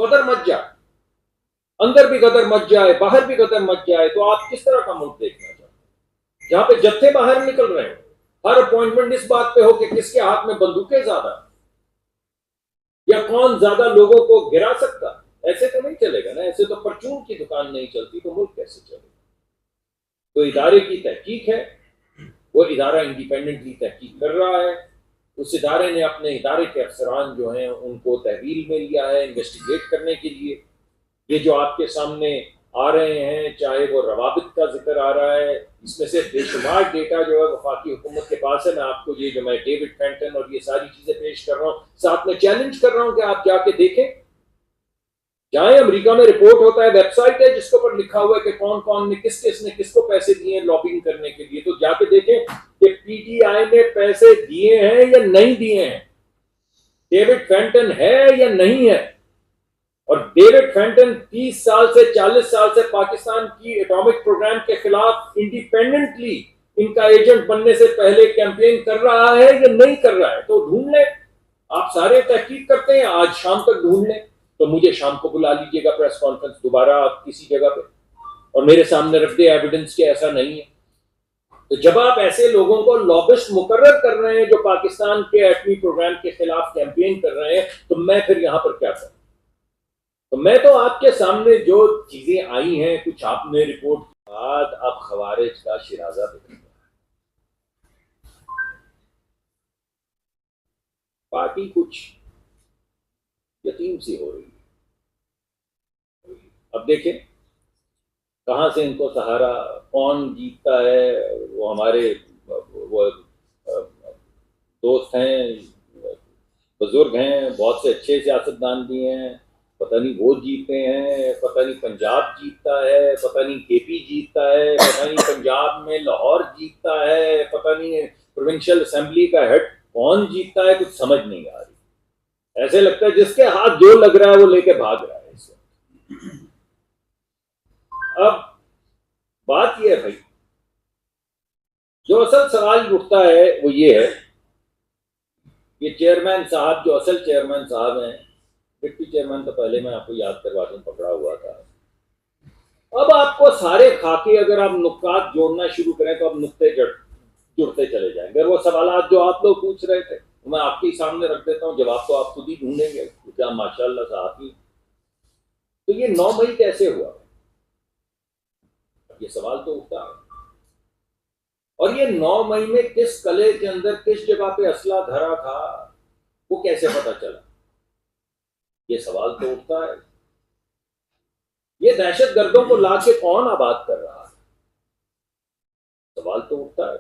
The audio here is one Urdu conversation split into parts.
غدر مچ جائے، اندر بھی غدر مچ جائے، باہر بھی غدر مچ جائے، تو آپ کس طرح کا ملک دیکھنا چاہتے ہیں جہاں پہ جتھے باہر نکل رہے ہیں، ہر اپوائنٹمنٹ اس بات پہ ہو کہ کس کے ہاتھ میں بندوقیں زیادہ یا کون زیادہ لوگوں کو گرا سکتا؟ ایسے تو نہیں چلے گا نا، ایسے تو پرچون کی دکان نہیں چلتی، تو ملک کیسے چلے گا؟ تو ادارے کی تحقیق ہے، وہ ادارہ انڈیپینڈنٹلی تحقیق کر رہا ہے، اس ادارے نے اپنے ادارے کے افسران جو ہیں ان کو تحویل میں لیا ہے انویسٹیگیٹ کرنے کے لیے۔ یہ جو آپ کے سامنے آ رہے ہیں، چاہے وہ روابط کا ذکر آ رہا ہے، اس میں سے بے شمار ڈیٹا جو ہے وفاقی حکومت کے پاس ہے۔ میں آپ کو یہ جو میں ڈیوڈ فینٹن اور یہ ساری چیزیں پیش کر رہا ہوں، ساتھ میں چیلنج کر رہا ہوں کہ آپ جا کے دیکھیں، جائیں، امریکہ میں رپورٹ ہوتا ہے، ویب سائٹ ہے جس کے اوپر لکھا ہوا ہے کہ کون کون نے کس کو پیسے دیے ہیں لابنگ کرنے کے لیے، تو جا کے دیکھیں کہ پی ٹی آئی نے پیسے دیے ہیں یا نہیں دیے ہیں، ڈیوڈ فینٹن ہے یا نہیں ہے۔ اور ڈیوڈ فینٹن 30 سال سے 40 سال سے پاکستان کی ایٹامک پروگرام کے خلاف انڈیپینڈنٹلی ان کا ایجنٹ بننے سے پہلے کیمپین کر رہا ہے یا نہیں کر رہا ہے، تو ڈھونڈ لیں۔ آپ سارے تحقیق کرتے ہیں، آج شام تک ڈھونڈ لیں، تو مجھے شام کو بلا لیجیے گا پریس کانفرنس دوبارہ آپ کسی جگہ پہ، اور میرے سامنے رکھ دے ایویڈنس کہ ایسا نہیں ہے۔ تو جب آپ ایسے لوگوں کو لابسٹ مقرر کر رہے ہیں جو پاکستان کے ایٹمی پروگرام کے خلاف کیمپین کر رہے ہیں، تو میں پھر یہاں پر کیا کروں؟ تو میں تو آپ کے سامنے جو چیزیں آئی ہیں، کچھ آپ نے رپورٹ کے بعد اب خوارج کا شرازہ بکھر گیا، پارٹی کچھ یتیم سی ہو رہی ہے۔ اب دیکھیں کہاں سے ان کو سہارا، کون جیتتا ہے؟ وہ ہمارے وہ دوست ہیں، بزرگ ہیں، بہت سے اچھے سیاستدان بھی ہیں، پتہ نہیں وہ جیتے ہیں، پتہ نہیں پنجاب جیتتا ہے، پتہ نہیں کے پی جیتتا ہے، پتہ نہیں پنجاب میں لاہور جیتتا ہے، پتہ نہیں پروونشل اسمبلی کا ہیڈ کون جیتتا ہے، کچھ سمجھ نہیں آ رہی۔ ایسے لگتا ہے جس کے ہاتھ جو لگ رہا ہے وہ لے کے بھاگ رہا ہے اس وقت۔ اب بات یہ ہے بھائی، جو اصل سوال اٹھتا ہے وہ یہ ہے، یہ چیئرمین صاحب جو اصل چیئرمین صاحب ہیں، ڈپٹی چیئرمین تو پہلے میں آپ کو یاد کروا دوں پکڑا ہوا تھا، اب آپ کو سارے خاکے اگر آپ نکات جوڑنا شروع کریں تو اب نقطے جڑتے چلے جائیں گے۔ وہ سوالات جو آپ لوگ پوچھ رہے تھے میں آپ کے سامنے رکھ دیتا ہوں، جواب تو آپ خود ہی ڈھونڈیں گے، کیا ماشاء اللہ صاحب ہی۔ تو یہ 9 مئی کیسے ہوا؟ یہ سوال تو اٹھتا ہے، اور یہ 9 مئی میں کس قلعے کے اندر کس جگہ پہ اسلحہ دھرا تھا وہ کیسے پتا چلا؟ یہ سوال تو اٹھتا ہے۔ یہ دہشت گردوں کو لا کے کون آباد کر رہا ہے؟ سوال تو اٹھتا ہے۔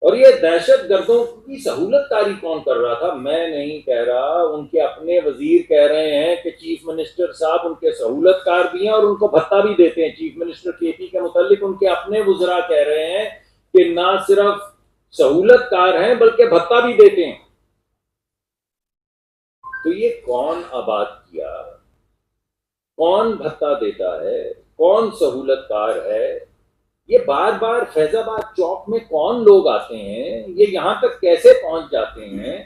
اور یہ دہشت گردوں کی سہولت کاری کون کر رہا تھا؟ میں نہیں کہہ رہا، ان کے اپنے وزیر کہہ رہے ہیں کہ چیف منسٹر صاحب ان کے سہولت کار بھی ہیں اور ان کو بھتہ بھی دیتے ہیں۔ چیف منسٹر کے پی کے متعلق ان کے اپنے وزراء کہہ رہے ہیں کہ نہ صرف سہولت کار ہیں بلکہ بھتہ بھی دیتے ہیں۔ تو یہ کون آباد کیا، کون بھتہ دیتا ہے، کون سہولت کار ہے؟ یہ بار بار فیض آباد چوک میں کون لوگ آتے ہیں، یہ یہاں تک کیسے پہنچ جاتے ہیں؟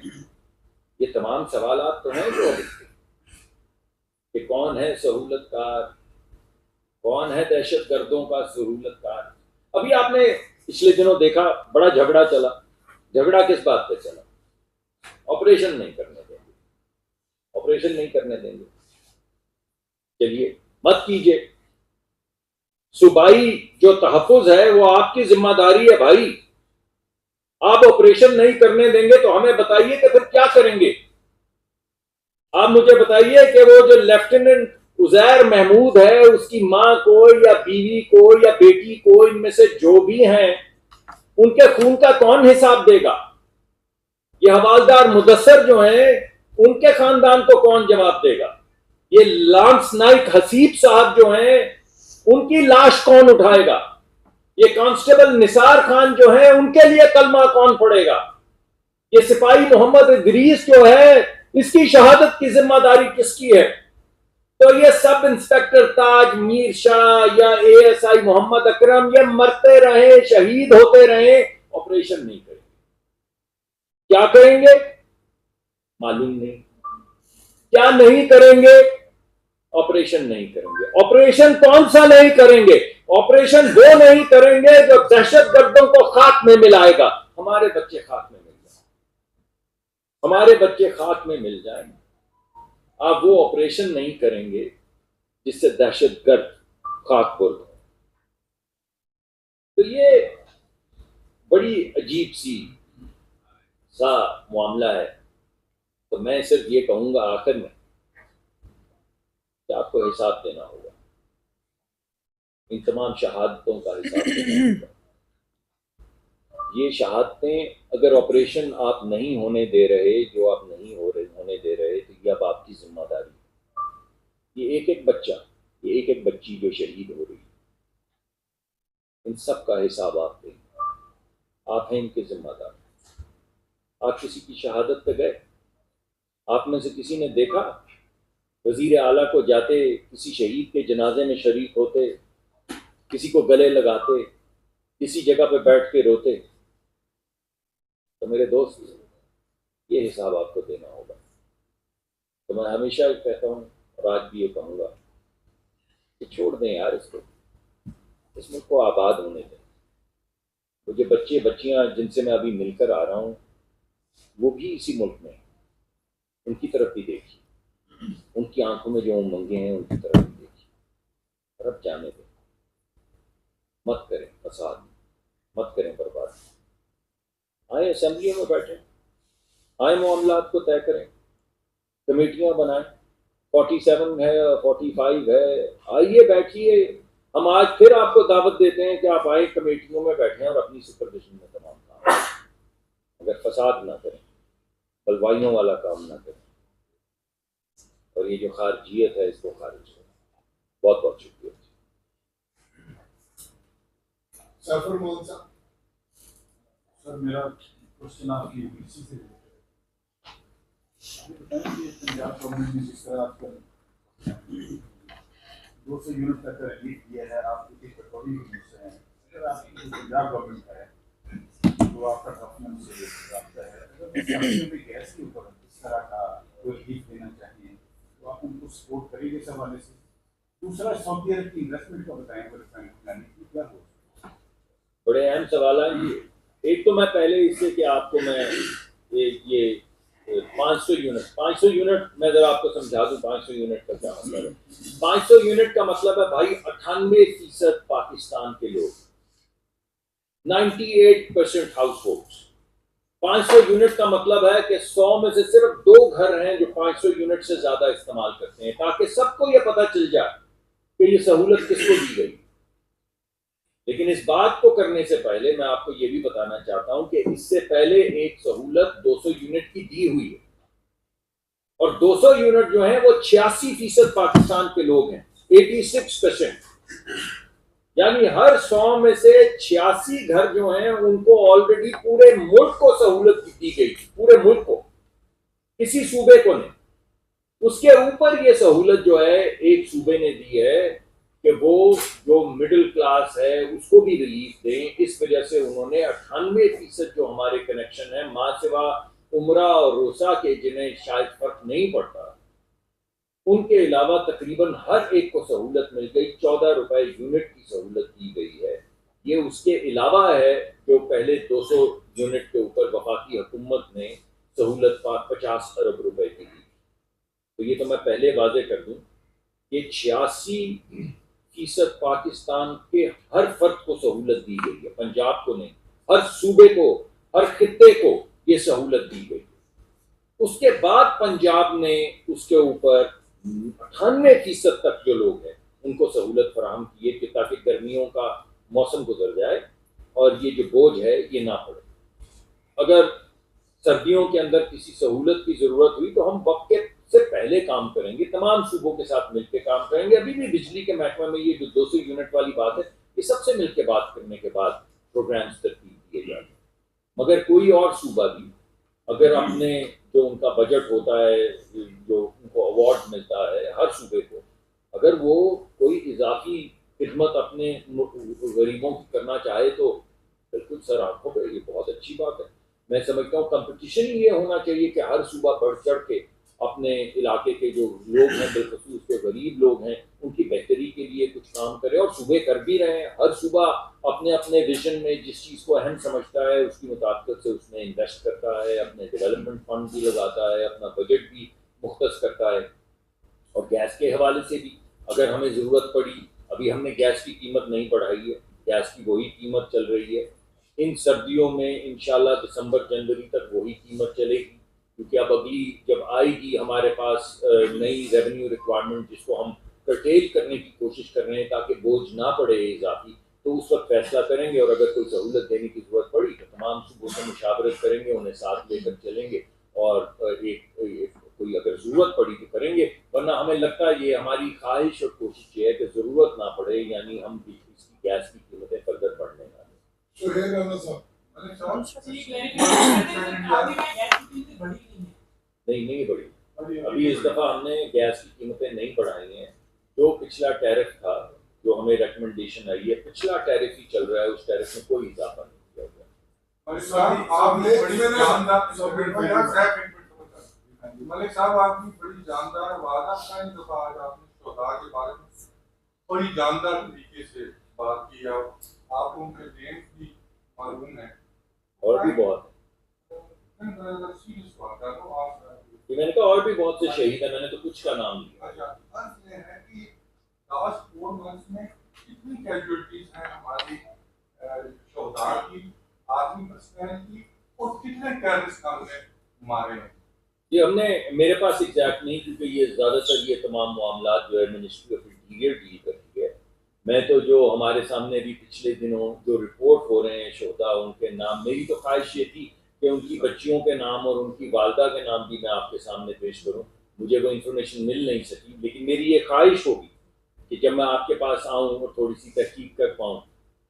یہ تمام سوالات تو ہیں جو کہ کون ہے سہولت کار، کون ہے دہشت گردوں کا سہولت کار۔ ابھی آپ نے پچھلے دنوں دیکھا بڑا جھگڑا چلا، جھگڑا کس بات پہ چلا؟ آپریشن نہیں کرنے دیں گے، آپریشن نہیں کرنے دیں گے، چلیے مت کیجیے، صوبائی جو تحفظ ہے وہ آپ کی ذمہ داری ہے بھائی، آپ آپریشن نہیں کرنے دیں گے تو ہمیں بتائیے کہ پھر کیا کریں گے؟ آپ مجھے بتائیے کہ وہ جو لیفٹیننٹ عزیر محمود ہے اس کی ماں کو یا بیوی کو یا بیٹی کو، ان میں سے جو بھی ہیں، ان کے خون کا کون حساب دے گا؟ یہ حوالدار مدثر جو ہیں ان کے خاندان کو کون جواب دے گا؟ یہ لانس نائک حسیب صاحب جو ہیں ان کی لاش کون اٹھائے گا؟ یہ کانسٹیبل نثار خان جو ہیں ان کے لیے کلمہ کون پڑے گا؟ یہ سپاہی محمد ادریس جو ہے اس کی شہادت کی ذمہ داری کس کی ہے؟ تو یہ سب انسپیکٹر تاج میر شاہ یا اے ایس آئی محمد اکرم یہ مرتے رہیں، شہید ہوتے رہیں، آپریشن نہیں کریں گے۔ کیا کریں گے؟ معلوم نہیں۔ کیا نہیں کریں گے؟ آپریشن نہیں کریں گے. آپریشن کون سا نہیں کریں گے؟ آپریشن وہ نہیں کریں گے جو دہشت گردوں کو خاک میں ملائے گا. ہمارے بچے خاک میں مل جائیں، ہمارے بچے خاک میں مل جائیں. آپ وہ آپریشن نہیں کریں گے جس سے دہشت گرد خاک پر ہو. تو یہ بڑی عجیب سا معاملہ ہے. تو میں صرف یہ کہوں گا آخر میں کہ آپ کو حساب دینا ہوگا، ان تمام شہادتوں کا حساب دینا ہوگا. یہ شہادتیں اگر آپریشن آپ نہیں ہونے دے رہے، جو آپ نہیں ہونے دے رہے، تو یہ اب آپ کی ذمہ داری ہے. یہ ایک ایک بچہ، یہ ایک ایک بچی جو شہید ہو رہی ہے، ان سب کا حساب آپ دیں. آپ ہیں ان کے ذمہ دار. آپ کسی کی شہادت پہ گئے؟ آپ میں سے کسی نے دیکھا وزیر اعلیٰ کو جاتے کسی شہید کے جنازے میں شریک ہوتے، کسی کو گلے لگاتے، کسی جگہ پہ بیٹھ کے روتے؟ تو میرے دوست، یہ حساب آپ کو دینا ہوگا. تو میں ہمیشہ کہتا ہوں اور آج بھی یہ کہوں گا کہ چھوڑ دیں یار اس کو، اس ملک کو آباد ہونے دیں. مجھے بچے بچیاں جن سے میں ابھی مل کر آ رہا ہوں وہ بھی اسی ملک میں ہیں. ان کی طرف بھی دیکھیے، ان کی آنکھوں میں جو امنگیں ہیں ان کی طرف بھی دیکھیے. رب جانے دیں، مت کریں فساد، مت کریں برباد. آئے اسمبلیوں میں بیٹھیں، آئے معاملات کو طے کریں، کمیٹیاں بنائیں. 47 ہے، 45 ہے، آئیے بیٹھیے. ہم آج پھر آپ کو دعوت دیتے ہیں کہ آپ آئے کمیٹیوں میں بیٹھیں اور اپنی سپرویژن میں تمام کام، اگر فساد نہ کریں، بلوائیوں والا کام نہ کریں، اور یہ جو خارجیت ہے اس کو خارج کریں. بہت بہت شکریہ. سرفر محمد صاحب، سر میرا کوشچن آپ کی اسی سے بتائیں کہ پنجاب گورنمنٹ نے جس طرح آپ کا 200 یونٹ تک کا ریلیف دیا ہے، آپ کی کٹوری بھی مجھ سے ہیں. اگر آپ کی پنجاب گورنمنٹ ہے تو آپ کا گورنمنٹ سے رابطہ ہے، اگر اسمبلیوں میں گیس کے اوپر اس طرح کا کوئی ریلیف دینا چاہیے تو آپ ان کو سپورٹ کریں گے اس حوالے سے؟ دوسرا، سعودی عرب کی انویسٹمنٹ کا بتائیں کیا ہو؟ بڑے اہم سوال ہیں یہ. ایک تو میں پہلے اس سے کہ آپ کو میں یہ 500 یونٹ میں ذرا آپ کو سمجھا دوں. 500 یونٹ کا کیا مطلب ہے؟ 500 یونٹ کا مطلب ہے بھائی 98% پاکستان کے لوگ، 98% ہاؤس ہولڈس. 500 یونٹ کا مطلب ہے کہ 100 میں سے صرف 2 گھر ہیں جو 500 یونٹ سے زیادہ استعمال کرتے ہیں، تاکہ سب کو یہ پتہ چل جائے کہ یہ سہولت کس کو دی گئی. لیکن اس بات کو کرنے سے پہلے میں آپ کو یہ بھی بتانا چاہتا ہوں کہ اس سے پہلے ایک سہولت 200 یونٹ کی دی ہوئی ہے، اور 200 یونٹ جو ہیں وہ 86% پاکستان کے لوگ ہیں. 86%، یعنی ہر 100 میں سے 86 گھر جو ہیں ان کو آلریڈی پورے ملک کو سہولت دی گئی تھی، پورے ملک کو، کسی صوبے کو نہیں. اس کے اوپر یہ سہولت جو ہے ایک صوبے نے دی ہے کہ وہ جو مڈل کلاس ہے اس کو بھی ریلیف دیں. اس وجہ سے انہوں نے 98% جو ہمارے کنیکشن ہیں ماں سوا عمرہ اور روسا کے، جنہیں شاید فرق نہیں پڑتا، ان کے علاوہ تقریباً ہر ایک کو سہولت مل گئی. 14 روپے یونٹ کی سہولت دی گئی ہے. یہ اس کے علاوہ ہے جو پہلے 200 یونٹ کے اوپر وفاقی حکومت نے سہولت 50 ارب روپے کی دی. تو یہ تو میں پہلے واضح کر دوں کہ 86% پاکستان کے ہر فرد کو سہولت دی گئی ہے، پنجاب کو نہیں، ہر صوبے کو، ہر خطے کو یہ سہولت دی گئی. اس کے بعد پنجاب نے اس کے اوپر 98% تک جو لوگ ہیں ان کو سہولت فراہم کی ہے کہ تاکہ گرمیوں کا موسم گزر جائے اور یہ جو بوجھ ہے یہ نہ پڑے. اگر سردیوں کے اندر کسی سہولت کی ضرورت ہوئی تو ہم وقت سے پہلے کام کریں گے، تمام صوبوں کے ساتھ مل کے کام کریں گے. ابھی بھی بجلی کے محکمہ میں یہ جو 200 یونٹ والی بات ہے یہ سب سے مل کے بات کرنے کے بعد پروگرامز ترتیب دیے جاتے ہیں. مگر کوئی اور صوبہ بھی اگر اپنے جو ان کا بجٹ ہوتا ہے، جو ان کو ایوارڈ ملتا ہے ہر صوبے کو، اگر وہ کوئی اضافی خدمت اپنے غریبوں کی کرنا چاہے تو بالکل سر آنکھوں پہ یہ بہت اچھی بات ہے. میں سمجھتا ہوں کمپٹیشن ہی یہ ہونا چاہیے کہ ہر صوبہ بڑھ چڑھ کے اپنے علاقے کے جو لوگ ہیں بالخصوص جو غریب لوگ ہیں ان کی بہتری کے لیے کچھ کام کرے، اور صوبے کر بھی رہے ہیں. ہر صوبہ اپنے اپنے ویژن میں جس چیز کو اہم سمجھتا ہے اس کی مطابقت سے اس میں انویسٹ کرتا ہے، اپنے ڈیولپمنٹ فنڈ بھی لگاتا ہے، اپنا بجٹ بھی مختص کرتا ہے. اور گیس کے حوالے سے بھی اگر ہمیں ضرورت پڑی، ابھی ہم نے گیس کی قیمت نہیں بڑھائی ہے، گیس کی وہی قیمت چل رہی ہے. ان سردیوں میں انشاءاللہ دسمبر جنوری تک وہی قیمت چلے گی، کیونکہ اب اگلی جب آئے گی ہمارے پاس نئی ریونیو ریکوائرمنٹ جس کو ہم کرٹیل کرنے کی کوشش کر رہے ہیں تاکہ بوجھ نہ پڑے اضافی، تو اس وقت فیصلہ کریں گے. اور اگر کوئی سہولت دینے کی ضرورت پڑی تو تمام صوبوں سے مشاورت کریں گے، انہیں ساتھ لے کر چلیں گے، اور کوئی اگر ضرورت پڑی تو کریں گے. ورنہ ہمیں لگتا ہے یہ ہماری خواہش اور کوشش یہ ہے کہ ضرورت نہ پڑے، یعنی ہم اس کی گیس کی قیمتیں فردر بڑھنے نہ دیں. سہیل احمد صاحب، نہیں بڑھی. ابھی اس دفعہ ہم نے گیس کی قیمتیں نہیں بڑھائی ہیں. جو پچھلا ٹیرف تھا جو ہمیں ریکمنڈیشن آئی ہے، پچھلا ٹیرف ہی چل رہا ہے، اس ٹیرف میں کوئی اضافہ نہیں کیا گیا. ملک صاحب آپ کی بڑی جاندار وعدہ کا ایک دفعہ آج آپ نے شہداء کے بارے میں بڑی جاندار طریقے سے بات کی، آپ ان کے نیمز بھی معلوم ہیں اور بھی بہت میں نے کہا اور بھی بہت سے شہید ہیں، میں نے تو کچھ کا نام لیا. یہ ہے کہ لاسٹ 4 months میں کتنی کیجویلٹیز ہیں ہماری شہداء کی، آدمی پرسنل کی، اور کتنے ٹیررسٹ ہم نے مارے ہیں؟ یہ ہم نے میرے پاس ایگزیکٹ نہیں، کیونکہ یہ زیادہ تر یہ تمام معاملات جو ہے منسٹری آف انٹیریئر ڈیل کرتی ہے. میں تو جو ہمارے سامنے بھی پچھلے دنوں جو رپورٹ ہو رہے ہیں شہداء ان کے نام، میری تو خواہش یہ تھی کہ ان کی بچیوں کے نام اور ان کی والدہ کے نام بھی میں آپ کے سامنے پیش کروں. مجھے وہ انفارمیشن مل نہیں سکی، لیکن میری یہ خواہش ہوگی کہ جب میں آپ کے پاس آؤں اور تھوڑی سی تحقیق کر پاؤں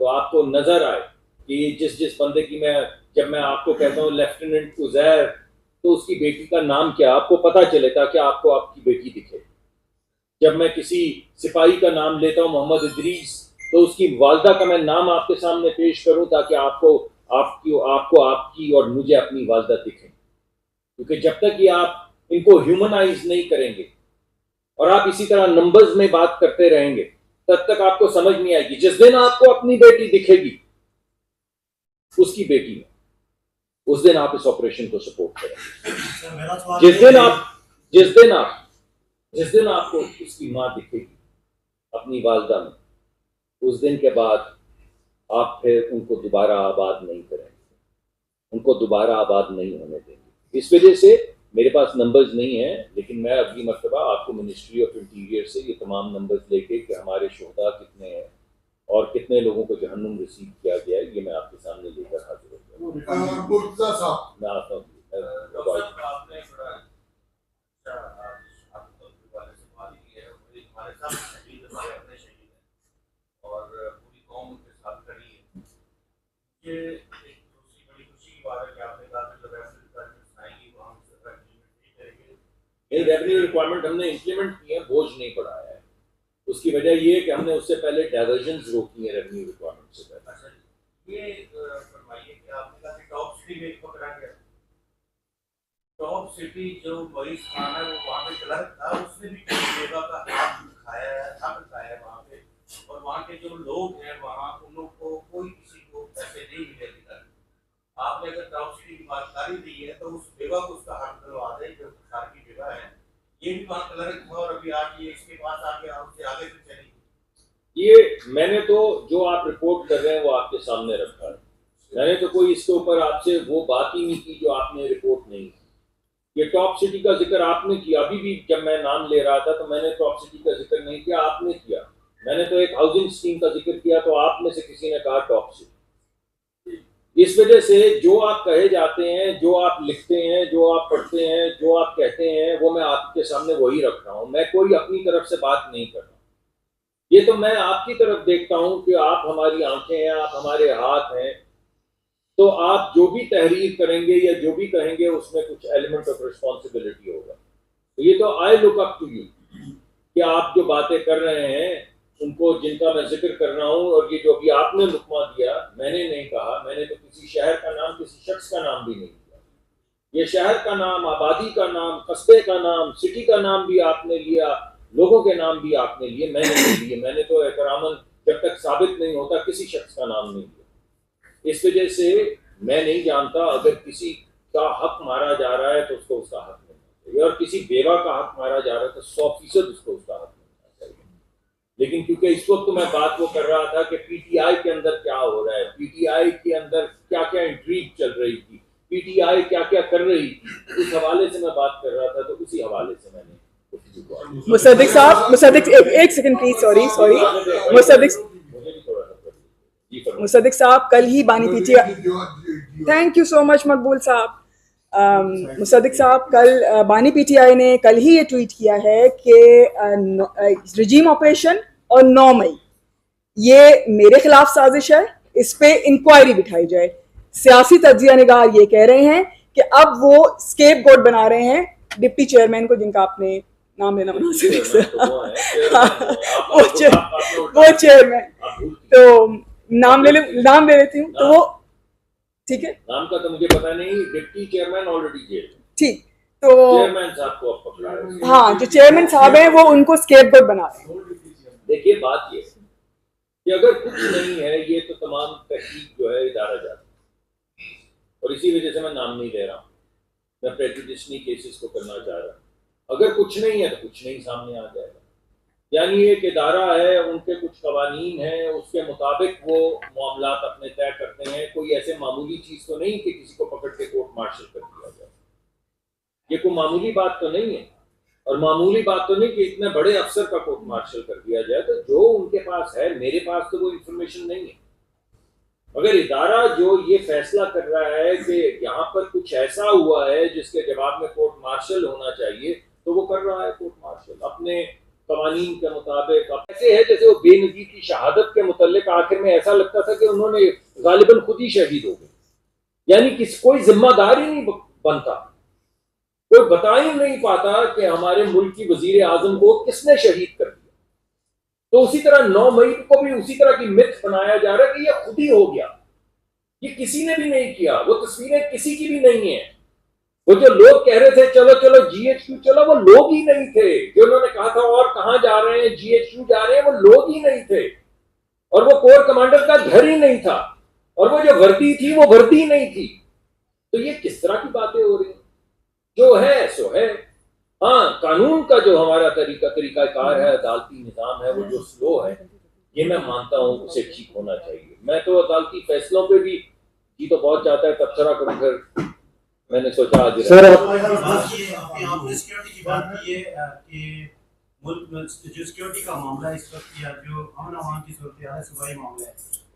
تو آپ کو نظر آئے کہ جس بندے کی جب میں آپ کو کہتا ہوں لیفٹیننٹ عزیر، تو اس کی بیٹی کا نام کیا آپ کو پتہ چلے تاکہ آپ کو آپ کی بیٹی دکھے. جب میں کسی سپاہی کا نام لیتا ہوں محمد ادریس، تو اس کی والدہ کا میں نام آپ کے سامنے پیش کروں تاکہ آپ کو آپ کی اور مجھے اپنی والدہ دکھیں. کیونکہ جب تک یہ آپ ان کو ہیومنائز نہیں کریں گے اور آپ اسی طرح نمبرز میں بات کرتے رہیں گے تب تک آپ کو سمجھ نہیں آئے گی. جس دن آپ کو اپنی بیٹی دکھے گی اس کی بیٹی میں، اس دن آپ اس آپریشن کو سپورٹ کریں. جس دن آپ کو اس کی ماں دکھے گی اپنی والدہ میں، اس دن کے بعد آپ پھر ان کو دوبارہ آباد نہیں کریں گے، ان کو دوبارہ آباد نہیں ہونے دیں گے. اس وجہ سے میرے پاس نمبرز نہیں ہیں، لیکن میں اگلی مرتبہ آپ کو منسٹری آف انٹیریئر سے یہ تمام نمبرز لے کے کہ ہمارے شہداء کتنے ہیں اور کتنے لوگوں کو جہنم رسید کیا گیا ہے، یہ میں آپ کے سامنے لے کر حاضر ہوں. میں آتا ہوں. اور پوری قوم ان کے ساتھ کھڑی ہے. یہ ایک دوسری بڑی خوشی کی بات ہے کہ آپ نے کہا کہ جب ایسے ریکوائرمنٹس آئیں گی وہاں سے نہیں کریں گے. یہ ریونیو ریکوائرمنٹ ہم نے امپلیمنٹ کی ہے، بوجھ نہیں پڑھایا ہے. اس کی وجہ یہ ہے کہ ہم نے اس سے پہلے ڈائیورژنز روکی ہیں ریونیو ریکوائرمنٹ سے پہلے. اچھا یہ فرمائیے کہ آپ نے کہا کہ ٹاپ سٹی میں ایک پکڑا گیا، ٹاپ سٹی جو مریض خانہ ہے وہ وہاں پہ کلرک تھا، اس نے بھی جگہ کا ہاتھ دکھایا ہے، حق دکھایا ہے وہاں پہ، اور وہاں کے جو لوگ ہیں وہاں ان لوگ کو کوئی کسی کو پیسے نہیں ملے ابھی تک. آپ نے اگر ٹاپ سٹی کی بات کاری دی ہے تو اس جگہ کو اس کا حق دلوا دیں جو سرکار کی جگہ ہے. یہ بھی وہاں کلرک ہوا اور ابھی آج یہ اس کے پاس آ گیا، اس سے آگے سے چلی. یہ میں نے تو جو آپ رپورٹ کر رہے ہیں وہ آپ کے سامنے رکھا ہے. میں نے تو کوئی اس کے اوپر آپ سے وہ بات ہی نہیں کی جو آپ نے رپورٹ نہیں کی. یہ ٹاپ سٹی کا ذکر آپ نے کیا، ابھی بھی جب میں نام لے رہا تھا تو میں نے ٹاپ سٹی کا ذکر نہیں کیا، آپ نے کیا. میں نے تو ایک ہاؤسنگ اسکیم کا ذکر کیا تو آپ میں سے کسی نے کہا ٹاپ سٹی. اس وجہ سے جو آپ کہے جاتے ہیں، جو آپ لکھتے ہیں، جو آپ پڑھتے ہیں، جو آپ کہتے ہیں، وہ میں آپ کے سامنے وہی رکھ رہا ہوں. میں کوئی اپنی طرف سے بات نہیں کر رہا. یہ تو میں آپ کی طرف دیکھتا ہوں کہ آپ ہماری آنکھیں ہیں، آپ ہمارے ہاتھ ہیں، تو آپ جو بھی تحریر کریں گے یا جو بھی کہیں گے اس میں کچھ ایلیمنٹ آف ریسپانسبلٹی ہوگا. یہ تو آئی لک اپ ٹو یو کہ آپ جو باتیں کر رہے ہیں ان کو، جن کا میں ذکر کر رہا ہوں، اور یہ جو ابھی آپ نے لقمہ دیا میں نے نہیں کہا. میں نے تو کسی شہر کا نام، کسی شخص کا نام بھی نہیں دیا. یہ شہر کا نام، آبادی کا نام، قصبے کا نام، سٹی کا نام بھی آپ نے لیا، لوگوں کے نام بھی آپ نے لیے، میں نے نہیں لیے. میں نے تو احتراماً جب تک ثابت نہیں ہوتا کسی شخص کا نام نہیں لیا. اس وجہ سے میں نہیں جانتا اگر کسی کا حق مارا جا رہا ہے تو اس کو اس کا حق ملنا چاہیے، اور کسی بیوہ کا حق مارا جا رہا ہے تو 100% اس کو اس کا حق ملنا چاہیے. لیکن کیونکہ اس وقت میں بات وہ کر رہا تھا کہ پی ٹی آئی کے اندر کیا ہو رہا ہے، پی ٹی آئی کے اندر کیا کیا انٹریگ چل رہی تھی، پی ٹی آئی کیا کیا کر رہی تھی، اس حوالے سے میں بات کر رہا تھا، تو اسی حوالے سے میں نے مصدق صاحب، مصدق ایک سیکنڈ پلیز، سوری مصدق صاحب کل ہی بانی P T I, thank you so much Maqbool صاحب. مصدق صاحب کل بانی پی ٹی آئی نے کل ہی یہ ٹویٹ کیا ہے کہ رجیم آپریشن اور 9 مئی یہ میرے خلاف سازش ہے، اس پہ انکوائری بٹھائی جائے. سیاسی تجزیہ نگار یہ کہہ رہے ہیں کہ اب وہ اسکیپ گوٹ بنا رہے ہیں ڈپٹی چیئرمین کو، جن کا آپ نے نام لینا مناسب وہ چیئرمین، تو نام لے لیتی ہوں تو وہ ٹھیک ہے، نام کا تو مجھے پتا نہیں. ڈپٹی چیئرمین آلریڈی جیل میں. ٹھیک، تو چیئرمین صاحب کو اب پکڑا ہے. ہاں جو چیئرمین صاحب ہیں وہ ان کو اسکیپ گوٹ بنا رہے ہیں. دیکھیے بات یہ ہے کہ اگر کچھ نہیں ہے یہ تو تمام تحقیق جو ہے ادارہ جاتی ہے، اور اسی وجہ سے میں نام نہیں لے رہا ہوں، میں پریجوڈیشنل کیسز کو کرنا چاہ رہا ہوں. اگر کچھ نہیں ہے تو کچھ نہیں سامنے آ جائے گا. یعنی ایک ادارہ ہے، ان کے کچھ قوانین ہیں، اس کے مطابق وہ معاملات اپنے طے کرتے ہیں. کوئی ایسے معمولی چیز تو نہیں کہ کسی کو پکڑ کے کورٹ مارشل کر دیا جائے. یہ کوئی معمولی بات تو نہیں ہے، اور معمولی بات تو نہیں کہ اتنے بڑے افسر کا کورٹ مارشل کر دیا جائے. تو جو ان کے پاس ہے، میرے پاس تو وہ انفارمیشن نہیں ہے. اگر ادارہ جو یہ فیصلہ کر رہا ہے کہ یہاں پر کچھ ایسا ہوا ہے جس کے جواب میں کورٹ مارشل ہونا چاہیے، تو وہ کر رہا ہے کورٹ مارشل اپنے قوانین کے مطابق. ایسے ہے جیسے وہ بے نظیر کی شہادت کے متعلق آخر میں ایسا لگتا تھا کہ انہوں نے غالباً خود ہی شہید ہو گئے. یعنی کوئی ذمہ دار ہی نہیں بنتا، کوئی بتا ہی نہیں پاتا کہ ہمارے ملک کی وزیر اعظم کو کس نے شہید کر دیا. تو اسی طرح 9 مئی کو بھی اسی طرح کی متھ بنایا جا رہا ہے کہ یہ خود ہی ہو گیا. یہ کسی نے بھی نہیں کیا، وہ تصویریں کسی کی بھی نہیں ہیں. وہ جو لوگ کہہ رہے تھے چلو چلو جی ایچ کیو چلو، وہ لوگ ہی نہیں تھے. جو انہوں نے کہا تھا اور کہاں جا رہے ہیں، جی ایچ کیو جا رہے ہیں، وہ لوگ ہی نہیں تھے. اور وہ کور کمانڈر کا گھر ہی نہیں تھا، اور وہ جو وردی تھی وہ وردی نہیں تھی. تو یہ کس طرح کی باتیں ہو رہی ہیں؟ جو ہے سو ہے. ہاں، قانون کا جو ہمارا طریقہ کار ہے، عدالتی نظام ہے، وہ جو سلو ہے، یہ میں مانتا ہوں اسے ٹھیک ہونا چاہیے. میں تو عدالتی فیصلوں پہ بھی جی تو بہت چاہتا ہے تبصرہ کروں، پھر میں نے سوچا آج سر آپ نے سیکورٹی کی بات کی ہے کہ ملک میں جو سیکورٹی کا معاملہ ہے اس وقت، یا جو امن امان کی صورتحال ہے، صوبائی معاملہ ہے،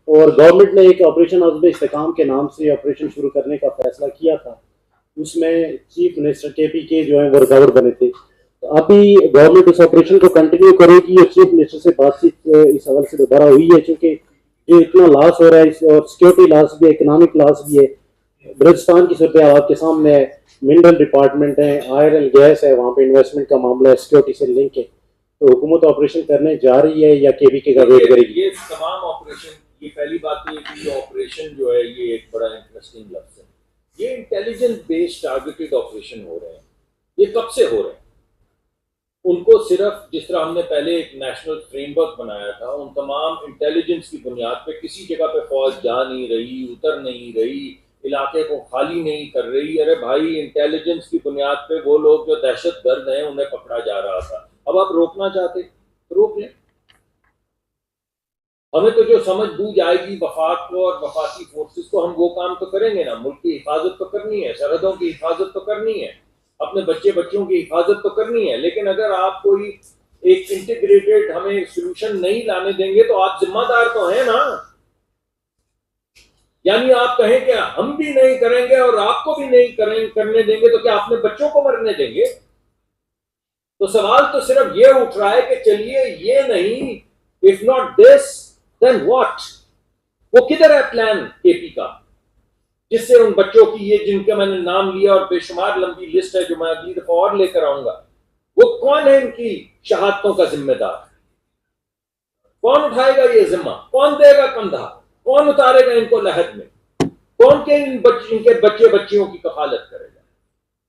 اور گورنمنٹ نے ایک آپریشن عزم استحکام کے نام سے آپریشن شروع کرنے کا فیصلہ کیا تھا. اس میں چیف منسٹر کے پی کے جو ہیں وہ رکاوٹ بنے تھے. ابھی گورنمنٹ اس آپریشن کو کنٹینیو کرے گی، اور چیف منسٹر سے بات چیت اس حوالے سے دوبارہ ہوئی ہے، چونکہ جو اتنا لاس ہو رہا ہے، اور سیکورٹی لاس بھی ہے، اکنامک لاس بھی ہے. بلوچستان کی صورتحال آپ کے سامنے ہے، منرل ڈپارٹمنٹ ہے، آئل اینڈ گیس ہے، وہاں پہ انویسٹمنٹ کا معاملہ ہے، سیکورٹی سے لنک ہے. تو حکومت آپریشن کرنے جا رہی ہے یا کے بی کے کا ویٹ کرے گی؟ یہ تمام آپریشن، یہ پہلی بات یہ کہ یہ آپریشن جو ہے یہ ایک بڑا انٹرسٹنگ لفظ ہے. یہ انٹیلیجنس بیسڈ ٹارگیٹڈ آپریشن ہو رہے ہیں. یہ کب سے ہو رہے ہیں؟ ان کو صرف جس طرح ہم نے پہلے ایک نیشنل فریم ورک بنایا تھا، ان تمام انٹیلیجنس کی بنیاد پہ کسی جگہ پہ فوج جا نہیں رہی، اتر نہیں رہی، علاقے کو خالی نہیں کر رہی. ارے بھائی، انٹیلیجنس کی بنیاد پہ وہ لوگ جو دہشت گرد ہیں انہیں پکڑا جا رہا تھا. اب آپ روکنا چاہتے تو روک لیں. ہمیں تو جو سمجھ بوجھ آئے گی وفاق کو اور وفاقی فورسز کو، ہم وہ کام تو کریں گے نا. ملک کی حفاظت تو کرنی ہے، سرحدوں کی حفاظت تو کرنی ہے، اپنے بچے بچوں کی حفاظت تو کرنی ہے. لیکن اگر آپ کوئی ایک انٹیگریٹڈ ہمیں سولوشن نہیں لانے دیں گے تو آپ ذمہ دار تو ہیں نا. یعنی آپ کہیں کہ ہم بھی نہیں کریں گے اور آپ کو بھی نہیں کرنے دیں گے، تو کیا اپنے بچوں کو مرنے دیں گے؟ تو سوال تو صرف یہ اٹھ رہا ہے کہ چلیے یہ نہیں، if not this then what؟ وہ کدھر ہے پلان کے پی کا، جس سے ان بچوں کی یہ جن کے میں نے نام لیا اور بے شمار لمبی لسٹ ہے جو میں اگلی دفعہ اور لے کر آؤں گا، وہ کون ہے ان کی شہادتوں کا ذمہ دار؟ کون اٹھائے گا یہ ذمہ؟ کون دے گا کندھا؟ کون اتارے گا ان کو لحد میں؟ کون کے ان کے بچے بچیوں کی کفالت کرے گا؟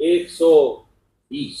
120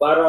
12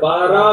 12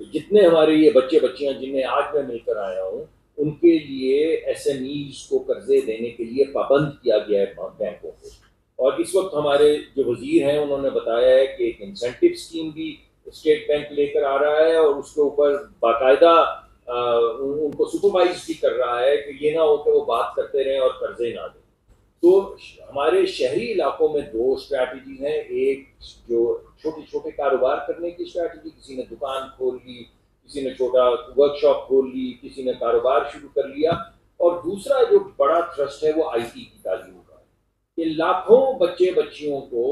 جتنے ہمارے یہ بچے بچیاں جنہیں آج میں مل کر آیا ہوں ان کے لیے ایس ایم ایز کو قرضے دینے کے لیے پابند کیا گیا ہے بینکوں کو. اور اس وقت ہمارے جو وزیر ہیں انہوں نے بتایا ہے کہ ایک انسینٹو اسکیم بھی اسٹیٹ بینک لے کر آ رہا ہے اور اس کے اوپر باقاعدہ ان کو سپروائز بھی کر رہا ہے کہ یہ نہ ہو کہ وہ بات کرتے رہیں اور قرضے نہ دیں. تو ہمارے شہری علاقوں میں 2 اسٹریٹجیز ہیں. ایک جو چھوٹے کاروبار کرنے کی اسٹریٹجی, کسی نے دکان کھول لی, کسی نے چھوٹا ورک شاپ کھول لی, کسی نے کاروبار شروع کر لیا. اور دوسرا جو بڑا تھرسٹ ہے وہ آئی ٹی کی تعلیم کا ہے کہ لاکھوں بچے بچیوں کو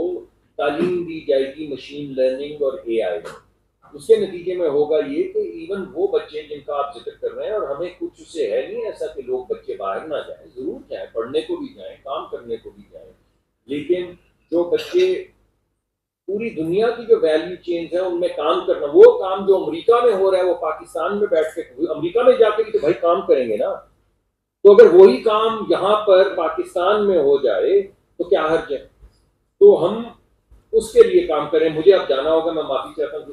تعلیم دی جائے گی مشین لرننگ اور اے آئی میں. اس کے نتیجے میں ہوگا یہ کہ ایون وہ بچے جن کا آپ ذکر کر رہے ہیں, اور ہمیں کچھ اس سے ہے نہیں ایسا کہ لوگ بچے باہر نہ جائیں, ضرور جائیں, پڑھنے کو بھی جائیں, کام کرنے کو بھی جائیں, لیکن جو بچے پوری دنیا کی جو ویلیو چینز ہے ان میں کام کرنا, وہ کام جو امریکہ میں ہو رہا ہے وہ پاکستان میں بیٹھ کے, امریکہ میں جا کے بھی تو بھائی کام کریں گے نا, تو اگر وہی کام یہاں پر پاکستان میں ہو جائے تو کیا حرج ہے. تو ہم اس کے لیے کام کریں. مجھے اب جانا ہوگا, میں معافی چاہتا ہوں.